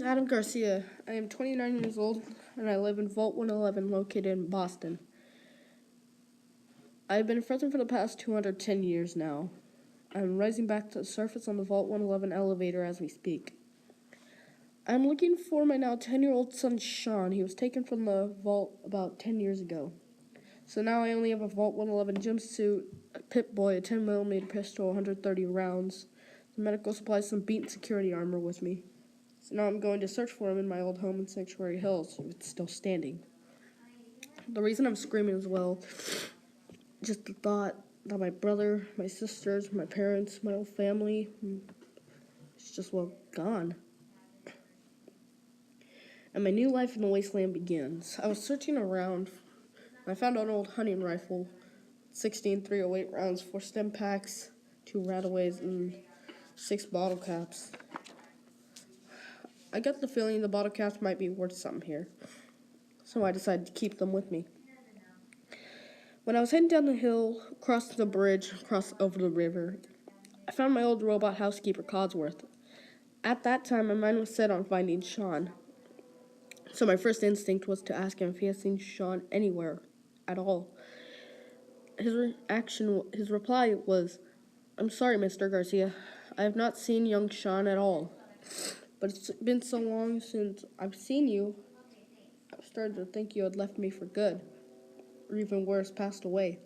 Adam Garcia. I am 29 years old, and I live in Vault 111 located in Boston. I've been frozen for the past 210 years now. I'm rising back to the surface on the Vault 111 elevator as we speak. I'm looking for my now 10-year-old son, Sean. He was taken from the vault about 10 years ago. So now I only have a Vault 111 jumpsuit, a Pip-Boy, a 10mm pistol, 130 rounds, some medical supplies, some beaten security armor with me. So now I'm going to search for him in my old home in Sanctuary Hills, if it's still standing. The reason I'm screaming as well, just the thought that my brother, my sisters, my parents, my whole family, it's just, gone. And my new life in the wasteland begins. I was searching around, and I found an old hunting rifle, 16 .308 rounds, 4 stem packs, 2 rataways, and 6 bottle caps. I got the feeling the bottle caps might be worth something here, so I decided to keep them with me. When I was heading down the hill, across the bridge, across over the river, I found my old robot housekeeper, Codsworth. At that time, my mind was set on finding Sean. So my first instinct was to ask him if he had seen Sean anywhere at all. His reply was, "I'm sorry, Mr. Garcia. I have not seen young Sean at all. But it's been so long since I've seen you, I've started to think you had left me for good. Or even worse, passed away.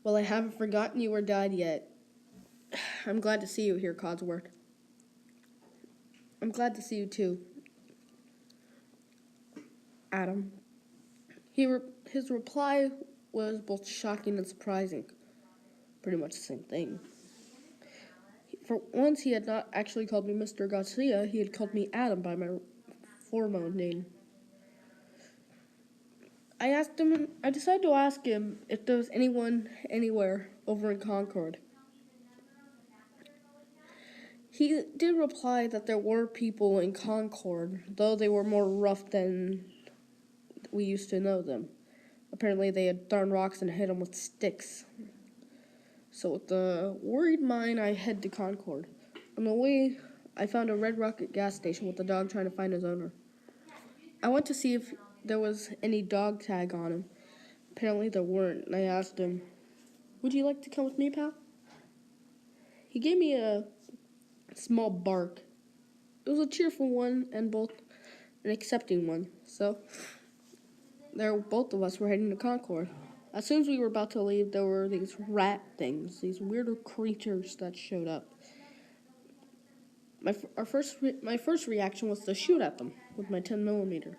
Well, I haven't forgotten you or died yet. I'm glad to see you here, Codsworth. I'm glad to see you too, Adam." His reply was both shocking and surprising. Pretty much the same thing. For once, he had not actually called me Mr. Garcia. He had called me Adam by my formal name. I decided to ask him if there was anyone anywhere over in Concord. He did reply that there were people in Concord, though they were more rough than we used to know them. Apparently they had thrown rocks and hit them with sticks. So with the worried mind, I head to Concord. On the way, I found a Red Rocket gas station with a dog trying to find his owner. I went to see if there was any dog tag on him. Apparently there weren't, and I asked him, "Would you like to come with me, pal?" He gave me a small bark. It was a cheerful one and both an accepting one. So both of us were heading to Concord. As soon as we were about to leave, there were these rat things, these weird creatures that showed up. My first reaction was to shoot at them with my 10mm.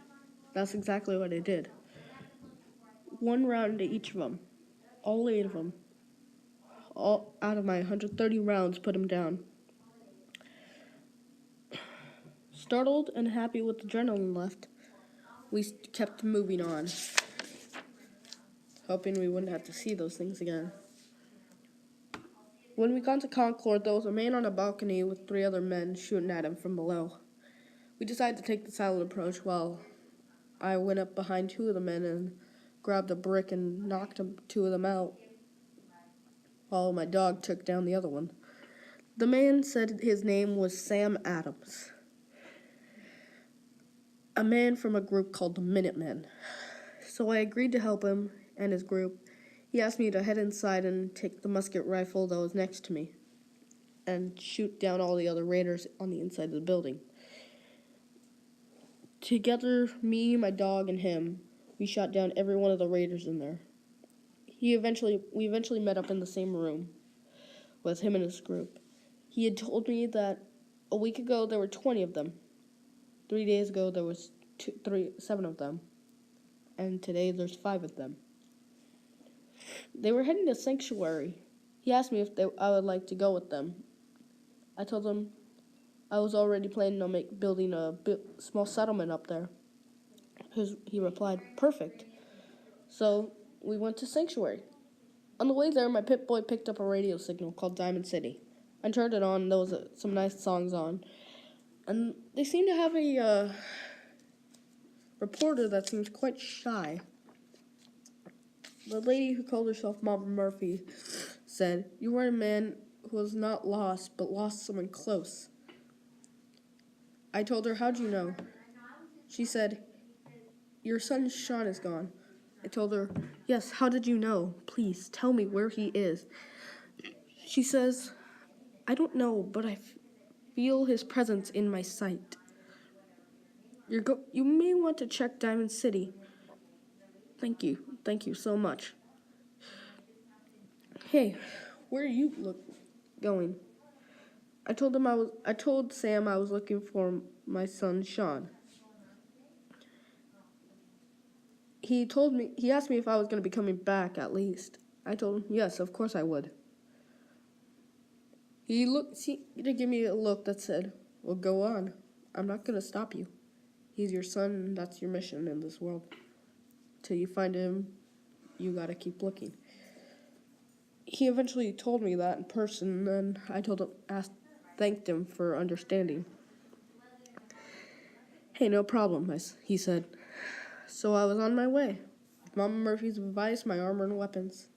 That's exactly what I did. 1 round to each of them. All 8 of them. All out of my 130 rounds, put them down. Startled and happy with adrenaline left, we kept moving on, hoping we wouldn't have to see those things again. When we got to Concord, there was a man on a balcony with 3 other men shooting at him from below. We decided to take the silent approach while I went up behind 2 of the men and grabbed a brick and knocked 2 of them out, while my dog took down the other one. The man said his name was Sam Adams, a man from a group called the Minutemen. So I agreed to help him and his group. He asked me to head inside and take the musket rifle that was next to me and shoot down all the other raiders on the inside of the building. Together, me, my dog, and him, we shot down every one of the raiders in there. We eventually met up in the same room with him and his group. He had told me that a week ago there were 20 of them. 3 days ago there was 7 of them. And today there's 5 of them. They were heading to Sanctuary. He asked me if I would like to go with them. I told him I was already planning on building a small settlement up there. He replied, "Perfect." So we went to Sanctuary. On the way there, my Pip-Boy picked up a radio signal called Diamond City. I turned it on, there was some nice songs on. And they seemed to have a reporter that seems quite shy. The lady who called herself Mama Murphy said, "You are a man who was not lost, but lost someone close." I told her, how'd you know? She said, your son Sean is gone. I told her, yes, how did you know? Please, tell me where he is. She says, I don't know, but I feel his presence in my sight. You may want to check Diamond City. Thank you so much. Hey, where are you going? I told Sam I was looking for my son Sean. He asked me if I was going to be coming back at least. I told him, yes, of course I would. He did give me a look that said, well, go on. I'm not going to stop you. He's your son, and that's your mission in this world. Till you find him, you gotta keep looking. He eventually told me that in person, and I thanked him for understanding. Hey, no problem, he said. So I was on my way, with Mama Murphy's advice, my armor and weapons.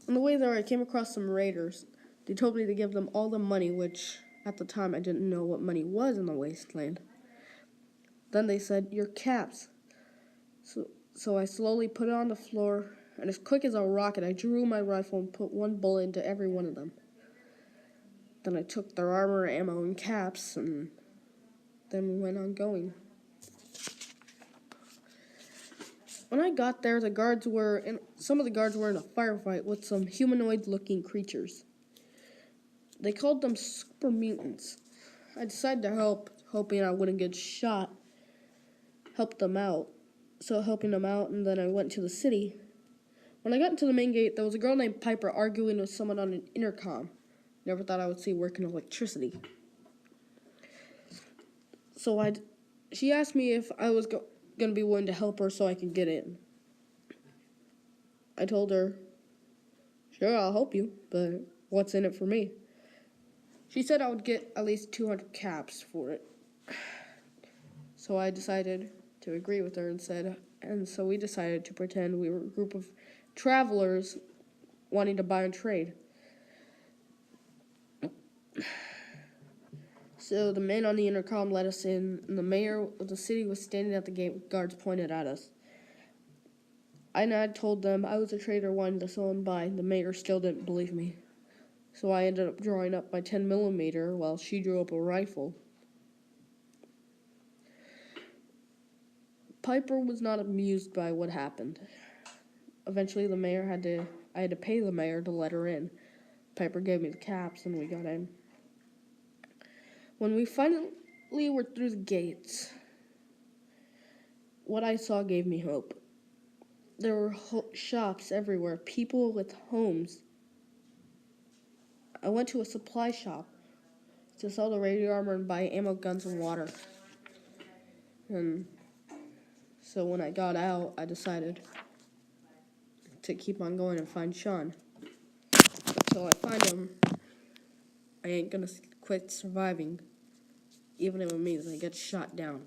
On the way there, I came across some raiders. They told me to give them all the money, which, at the time, I didn't know what money was in the wasteland. Then they said, your caps. So I slowly put it on the floor, and as quick as a rocket, I drew my rifle and put one bullet into every one of them. Then I took their armor, ammo, and caps, and then went on going. When I got there, some of the guards were in a firefight with some humanoid-looking creatures. They called them super mutants. I decided to help, hoping I wouldn't get shot. Helping them out, and then I went to the city. When I got into the main gate, there was a girl named Piper arguing with someone on an intercom. Never thought I would see working electricity. So she asked me if I was going to be willing to help her so I could get in. I told her, sure, I'll help you, but what's in it for me? She said I would get at least 200 caps for it. So I decided to agree with her and so we decided to pretend we were a group of travelers wanting to buy and trade. So the man on the intercom let us in, and the mayor of the city was standing at the gate with guards pointed at us. I told them I was a trader wanting to sell and buy. The mayor still didn't believe me. So I ended up drawing up my 10mm while she drew up a rifle. Piper was not amused by what happened. Eventually I had to pay the mayor to let her in. Piper gave me the caps and we got in. When we finally were through the gates, what I saw gave me hope. There were shops everywhere, people with homes. I went to a supply shop to sell the radio armor and buy ammo, guns, and water. And so when I got out, I decided to keep on going and find Sean. Until I find him, I ain't gonna quit surviving, even if it means I get shot down.